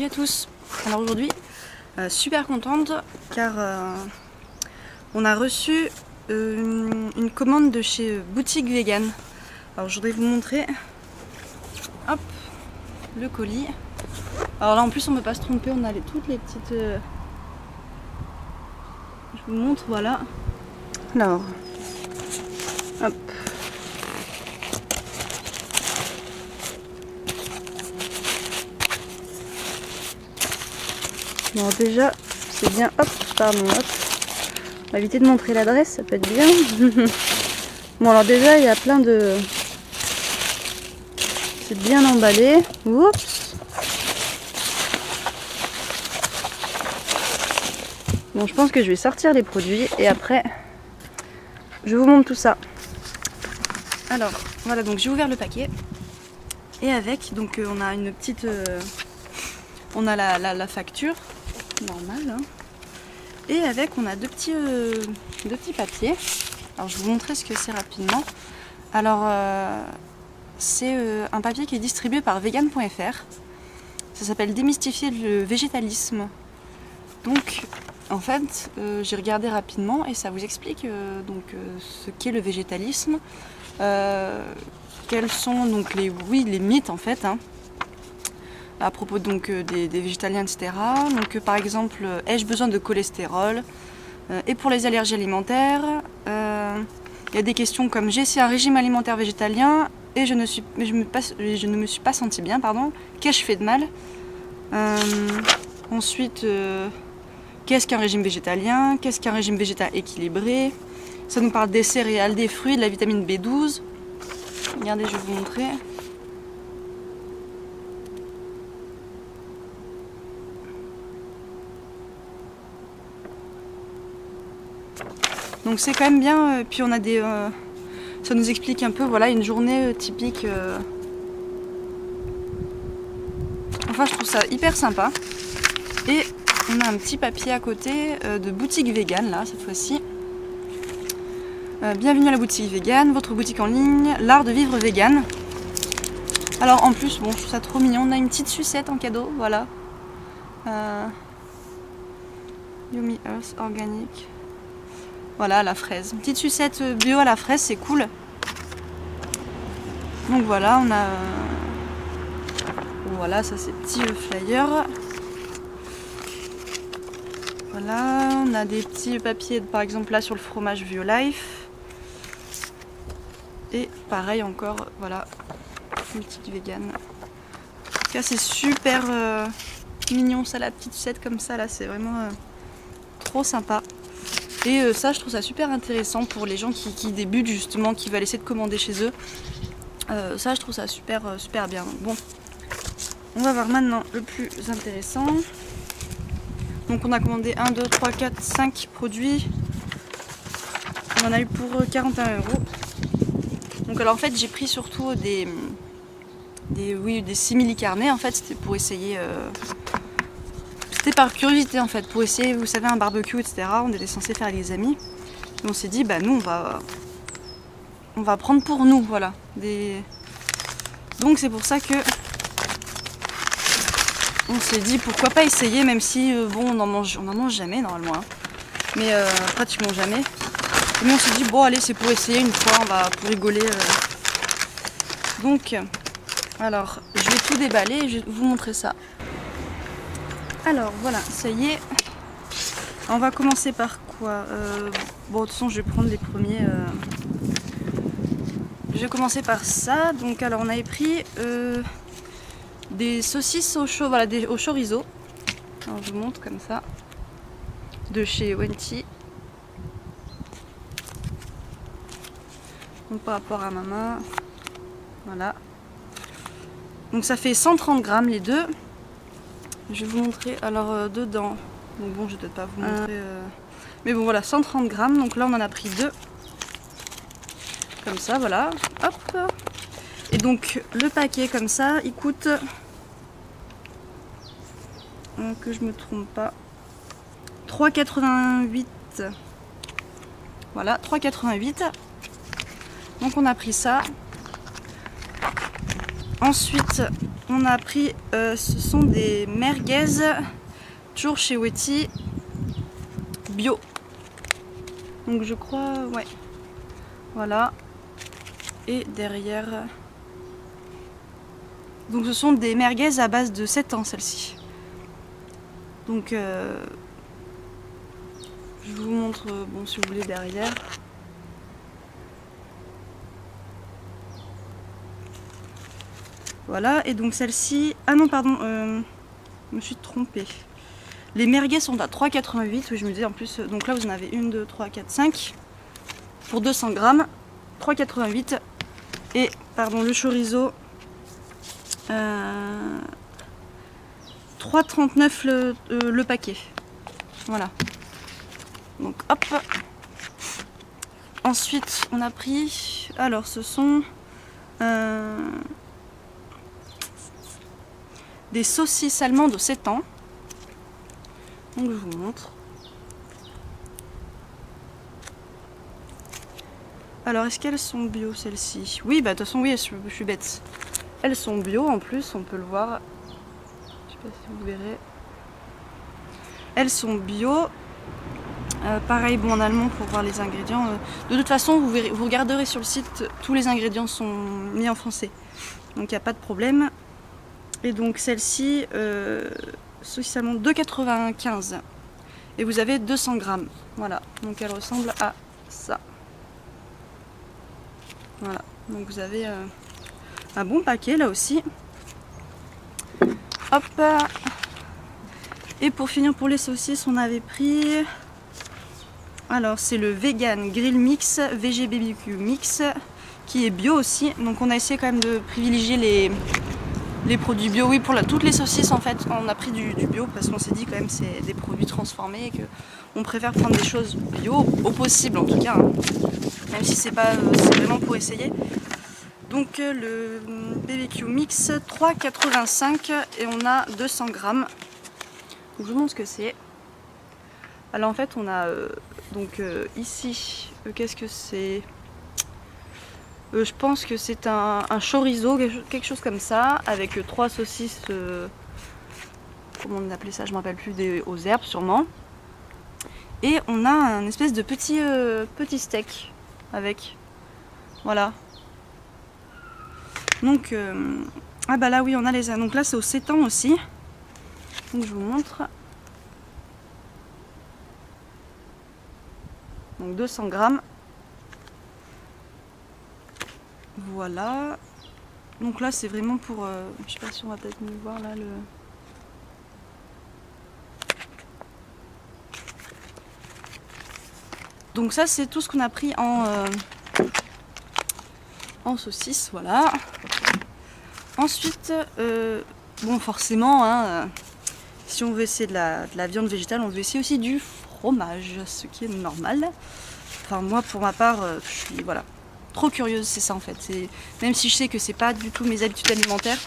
à tous. Alors aujourd'hui, super contente car on a reçu une commande de chez Boutique Vegan. Alors je voudrais vous montrer, hop, le colis. Alors là en plus on ne peut pas se tromper, on a toutes les petites... Je vous montre, voilà. Alors, hop. Alors déjà, c'est bien, hop, pardon, hop. On va éviter de montrer l'adresse, ça peut être bien. Bon alors déjà, il y a plein de... C'est bien emballé. Oups. Bon, je pense que je vais sortir les produits et après, je vous montre tout ça. Alors, voilà, donc j'ai ouvert le paquet. Et avec, donc on a une petite... on a la facture normale. Hein. Et avec, on a deux petits papiers. Alors, je vais vous montrer ce que c'est rapidement. Alors, c'est un papier qui est distribué par vegan.fr. Ça s'appelle Démystifier le végétalisme. Donc, en fait, j'ai regardé rapidement et ça vous explique ce qu'est le végétalisme. Quels sont donc les mythes en fait. Hein, à propos donc des végétaliens, etc. Donc par exemple, ai-je besoin de cholestérol? Et pour les allergies alimentaires, il y a des questions comme j'ai essayé un régime alimentaire végétalien et je ne me suis pas sentie bien, pardon. Qu'ai-je fait de mal? Ensuite, qu'est-ce qu'un régime végétalien? Qu'est-ce qu'un régime végétal équilibré? Ça nous parle des céréales, des fruits, de la vitamine B12. Regardez, je vais vous montrer. Donc c'est quand même bien, puis on a des... ça nous explique un peu, voilà, une journée typique. Enfin, je trouve ça hyper sympa. Et on a un petit papier à côté de Boutique Vegan, là, cette fois-ci. Bienvenue à la Boutique Vegan, votre boutique en ligne, l'art de vivre vegan. Alors en plus, bon, je trouve ça trop mignon, on a une petite sucette en cadeau, voilà. Yummy Earth Organic. Voilà, la fraise. Une petite sucette bio à la fraise, c'est cool. Donc voilà, on a... Voilà, ça c'est petit flyer. Voilà, on a des petits papiers, par exemple là sur le fromage Violife. Et pareil encore, voilà, une petite vegan. En tout cas, c'est super mignon, ça, la petite sucette comme ça, là, c'est vraiment trop sympa. Et ça, je trouve ça super intéressant pour les gens qui débutent justement, qui veulent essayer de commander chez eux. Ça, je trouve ça super bien. Bon, on va voir maintenant le plus intéressant. Donc on a commandé 1, 2, 3, 4, 5 produits. On en a eu pour 41 €. Donc alors en fait, j'ai pris surtout des simili-carnets. En fait, c'était pour essayer... C'était par curiosité en fait, pour essayer, vous savez, un barbecue, etc. On était censé faire avec des amis. Et on s'est dit, bah nous, on va prendre pour nous, voilà. Donc c'est pour ça que on s'est dit, pourquoi pas essayer, même si, bon, on en mange jamais normalement. Hein. Mais pratiquement jamais. Mais on s'est dit, bon allez, c'est pour essayer une fois, pour rigoler. Donc, alors, je vais tout déballer et je vais vous montrer ça. Alors voilà, ça y est. On va commencer par quoi? Bon, de toute façon, je vais prendre les premiers. Je vais commencer par ça. Donc, alors, on avait pris des saucisses au chorizo. Alors, je vous montre comme ça. De chez Wenti. Donc, par rapport à ma main. Voilà. Donc, ça fait 130 grammes les deux. Je vais vous montrer, alors dedans, donc bon, je vais peut-être pas vous montrer, mais bon voilà, 130 grammes, donc là on en a pris 2, comme ça, voilà, hop, et donc le paquet comme ça, il coûte, que je me trompe pas, 3,88, voilà, 3,88, donc on a pris ça, ensuite on a pris, ce sont des merguez, toujours chez Wetty, bio. Donc je crois, ouais. Voilà. Et derrière... Donc ce sont des merguez à base de 7 ans, celle-ci. Donc je vous montre, bon, si vous voulez, derrière. Voilà, et donc celle-ci... Ah non, pardon, je me suis trompée. Les merguez sont à 3,88. Oui, je me disais en plus... Donc là, vous en avez 1, 2, 3, 4, 5. Pour 200 grammes, 3,88. Et, pardon, le chorizo... 3,39 le paquet. Voilà. Donc hop. Ensuite on a pris, alors ce sont des saucisses allemandes au 7 ans. Donc je vous montre. Alors est-ce qu'elles sont bio celles-ci? Oui, bah de toute façon oui, je suis bête. Elles sont bio en plus, on peut le voir. Je sais pas si vous verrez. Elles sont bio. Pareil, bon, en allemand pour voir les ingrédients. De toute façon, vous regarderez sur le site, tous les ingrédients sont mis en français. Donc il n'y a pas de problème. Et donc celle-ci, saucisse allemande 2,95. Et vous avez 200 grammes. Voilà, donc elle ressemble à ça. Voilà, donc vous avez un bon paquet là aussi. Hop. Et pour finir, pour les saucisses, on avait pris... Alors c'est le Vegan Grill Mix, VG BBQ Mix, qui est bio aussi. Donc on a essayé quand même de privilégier les produits bio. Oui, pour toutes les saucisses en fait, on a pris du bio parce qu'on s'est dit quand même c'est des produits transformés et qu'on préfère prendre des choses bio, au possible en tout cas. Hein. Même si c'est vraiment pour essayer. Donc le BBQ Mix 3,85 et on a 200 grammes. Donc, je vous montre ce que c'est. Alors en fait on a ici, qu'est-ce que c'est? Je pense que c'est un chorizo, quelque chose comme ça, avec 3 saucisses, comment on appelait ça, je ne me rappelle plus, aux herbes sûrement. Et on a un espèce de petit steak avec, voilà. Donc, ah bah là oui on a les... Donc là c'est au 7 ans aussi. Donc je vous montre. Donc 200 grammes. Voilà. Donc là c'est vraiment pour... je sais pas si on va peut-être mieux voir là le... Donc ça c'est tout ce qu'on a pris en saucisse, voilà. Ensuite, bon forcément, hein, si on veut essayer de la viande végétale, on veut essayer aussi du fromage, ce qui est normal. Enfin moi pour ma part, je suis voilà, trop curieuse, c'est ça en fait. Même si je sais que c'est pas du tout mes habitudes alimentaires,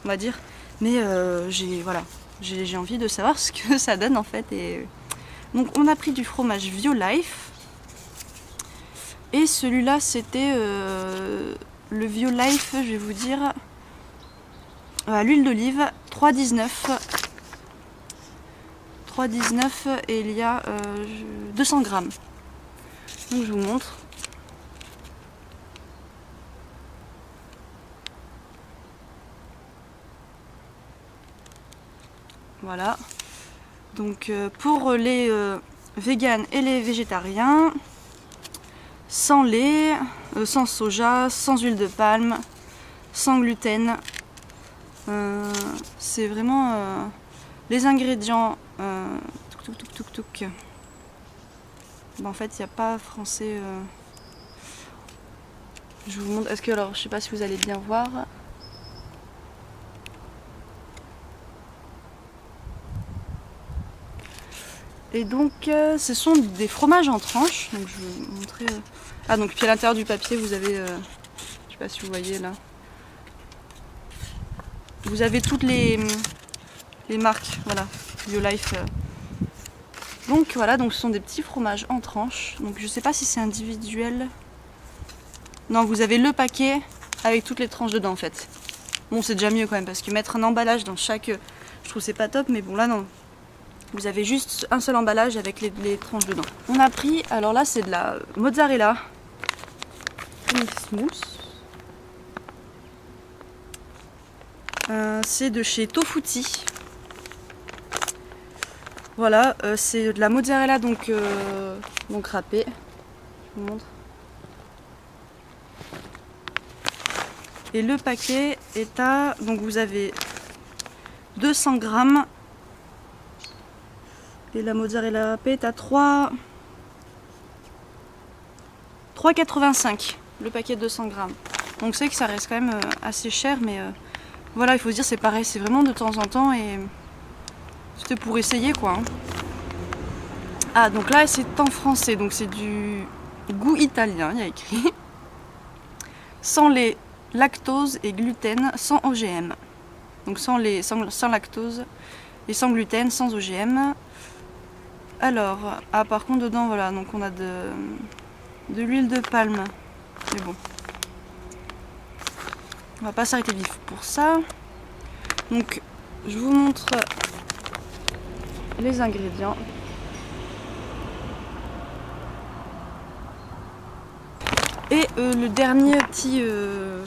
on va dire, mais j'ai envie de savoir ce que ça donne en fait. Et donc on a pris du fromage Violife. Et celui-là c'était le Violife, je vais vous dire, à l'huile d'olive, 3,19. 3,19 et il y a 200 grammes. Donc je vous montre. Voilà. Donc pour les véganes et les végétariens, sans lait, sans soja, sans huile de palme, sans gluten. C'est vraiment les ingrédients. En fait, il n'y a pas français. Je vous montre. Est-ce que alors, je sais pas si vous allez bien voir. Et donc, ce sont des fromages en tranches. Donc, je vais vous montrer. Ah, donc, puis à l'intérieur du papier, vous avez. Je sais pas si vous voyez là. Vous avez toutes les marques. Voilà. Violife. Donc, voilà. Donc, ce sont des petits fromages en tranches. Donc, je sais pas si c'est individuel. Non, vous avez le paquet avec toutes les tranches dedans en fait. Bon, c'est déjà mieux quand même, parce que mettre un emballage dans chaque... Je trouve c'est pas top, mais bon là non. Vous avez juste un seul emballage avec les tranches dedans. On a pris, alors là c'est de la mozzarella smooth. C'est de chez Tofuti. Voilà, c'est de la mozzarella donc râpée. Je vous montre. Et le paquet est à... Donc vous avez 200 grammes. Et la mozzarella râpée est à 3,85 le paquet de 200 grammes. Donc c'est que ça reste quand même assez cher, mais voilà, il faut se dire c'est pareil, c'est vraiment de temps en temps et c'était pour essayer quoi. Hein. Ah donc là c'est en français, donc c'est du goût italien, il y a écrit. Sans lait, lactose et gluten, sans OGM. Donc sans lactose et sans gluten, sans OGM. Alors, par contre dedans voilà, donc on a de l'huile de palme. Mais bon. On va pas s'arrêter vif pour ça. Donc je vous montre les ingrédients. Et le dernier petit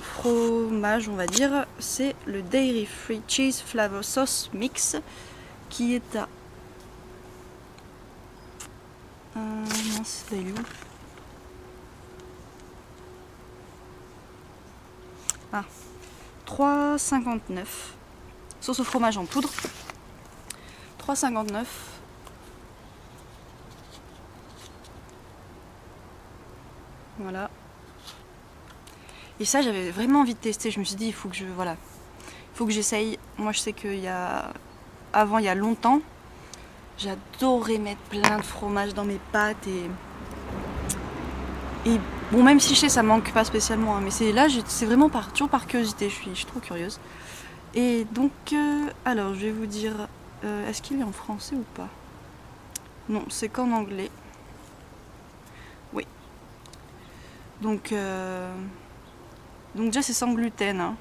fromage, on va dire, c'est le Dairy Free Cheese Flavor Sauce Mix qui est à... mince, il est où ? Ah, 3,59. Sauce au fromage en poudre. 3,59. Voilà. Et ça, j'avais vraiment envie de tester. Je me suis dit, il faut que j'essaye. Moi, je sais qu'il y a... Avant, il y a longtemps, j'adorais mettre plein de fromage dans mes pâtes et bon, même si je sais ça manque pas spécialement, hein, mais c'est là, c'est vraiment toujours par curiosité, je suis trop curieuse. Et donc, alors je vais vous dire, est-ce qu'il est en français ou pas? Non, c'est qu'en anglais. Oui. Donc déjà c'est sans gluten, hein.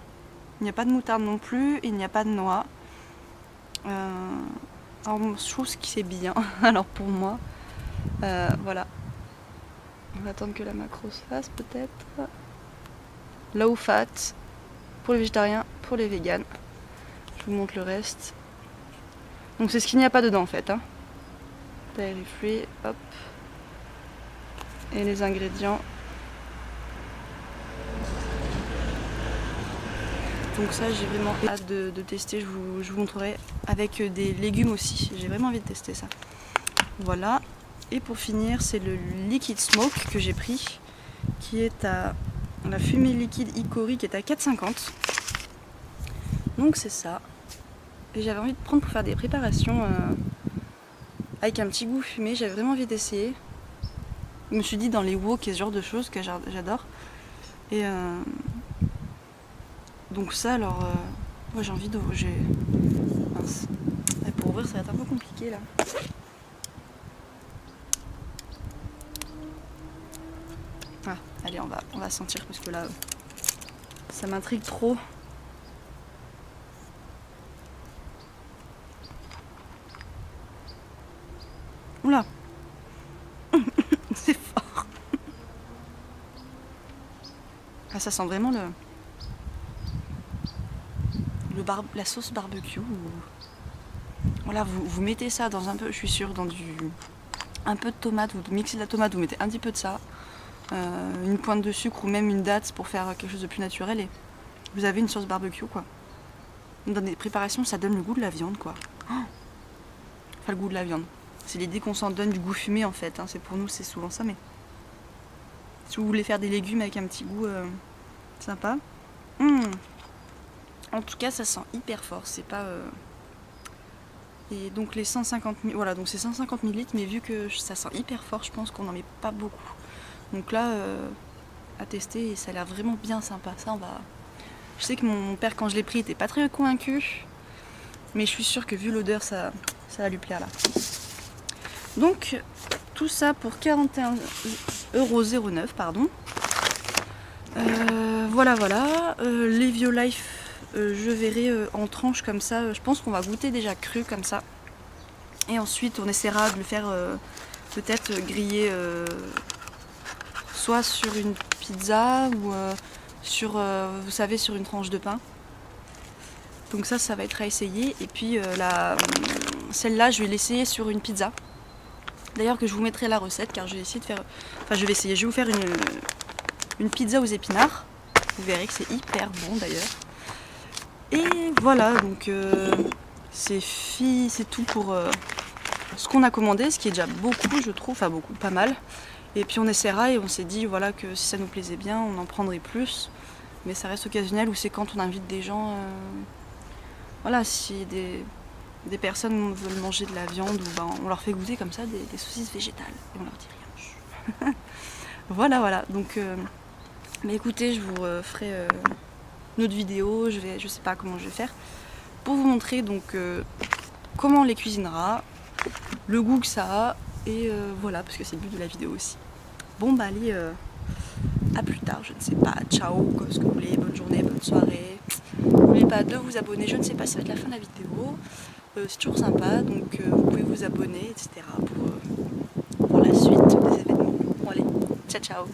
Il n'y a pas de moutarde non plus, il n'y a pas de noix. Alors je trouve que c'est bien, alors pour moi, voilà. On va attendre que la macro se fasse peut-être. Low fat pour les végétariens, pour les véganes. Je vous montre le reste. Donc c'est ce qu'il n'y a pas dedans en fait. Hein. Dairy free, hop. Et les ingrédients. Donc ça j'ai vraiment hâte de tester, je vous montrerai avec des légumes aussi. J'ai vraiment envie de tester ça. Voilà. Et pour finir, c'est le Liquid Smoke que j'ai pris, qui est à la fumée liquide Icori, qui est à 4,50. Donc c'est ça. Et j'avais envie de prendre pour faire des préparations avec un petit goût fumé. J'avais vraiment envie d'essayer. Je me suis dit dans les wok et ce genre de choses que j'adore. Et donc ça, alors, moi j'ai envie de... Mince. Et pour ouvrir, ça va être un peu compliqué là. Ah, allez, on va sentir parce que là, ça m'intrigue trop. Oula, c'est fort. Ah, ça sent vraiment la sauce barbecue. Voilà, vous mettez ça dans un peu, je suis sûre, dans un peu de tomate, vous mixez de la tomate, vous mettez un petit peu de ça. Une pointe de sucre ou même une date pour faire quelque chose de plus naturel et vous avez une sauce barbecue quoi. Dans des préparations ça donne le goût de la viande quoi. Enfin le goût de la viande. C'est l'idée qu'on s'en donne du goût fumé en fait, hein. C'est pour nous c'est souvent ça mais si vous voulez faire des légumes avec un petit goût sympa. En tout cas ça sent hyper fort, c'est pas... Et donc les 150 ml, voilà donc c'est 150 ml mais vu que ça sent hyper fort je pense qu'on n'en met pas beaucoup. Donc là, à tester, et ça a l'air vraiment bien sympa. Ça, on va... Je sais que mon père, quand je l'ai pris, était pas très convaincu. Mais je suis sûre que vu l'odeur, ça va lui plaire là. Donc, tout ça pour 41,09 €, pardon. Voilà. Levio Life je verrai en tranches comme ça. Je pense qu'on va goûter déjà cru comme ça. Et ensuite on essaiera de le faire peut-être griller soit sur une pizza ou sur, vous savez, sur une tranche de pain. Donc ça va être à essayer. Et puis celle-là, je vais l'essayer sur une pizza. D'ailleurs que je vous mettrai la recette car je vais essayer de faire... Enfin je vais essayer, je vais vous faire une pizza aux épinards. Vous verrez que c'est hyper bon d'ailleurs. Et voilà, donc c'est tout pour ce qu'on a commandé, ce qui est déjà beaucoup je trouve, enfin beaucoup, pas mal. Et puis on essaiera et on s'est dit voilà que si ça nous plaisait bien, on en prendrait plus. Mais ça reste occasionnel ou c'est quand on invite des gens... Voilà, si des personnes veulent manger de la viande, ou ben, on leur fait goûter comme ça des saucisses végétales et on leur dit rien. Voilà, donc mais écoutez, je vous ferai une autre vidéo, je sais pas comment je vais faire, pour vous montrer donc comment on les cuisinera, le goût que ça a, et voilà, parce que c'est le but de la vidéo aussi. Bon bah allez, à plus tard, je ne sais pas, ciao, ce que vous voulez, bonne journée, bonne soirée. N'oubliez pas de vous abonner, je ne sais pas si ça va être la fin de la vidéo, c'est toujours sympa, donc vous pouvez vous abonner, etc. pour la suite des événements. Bon allez, ciao ciao.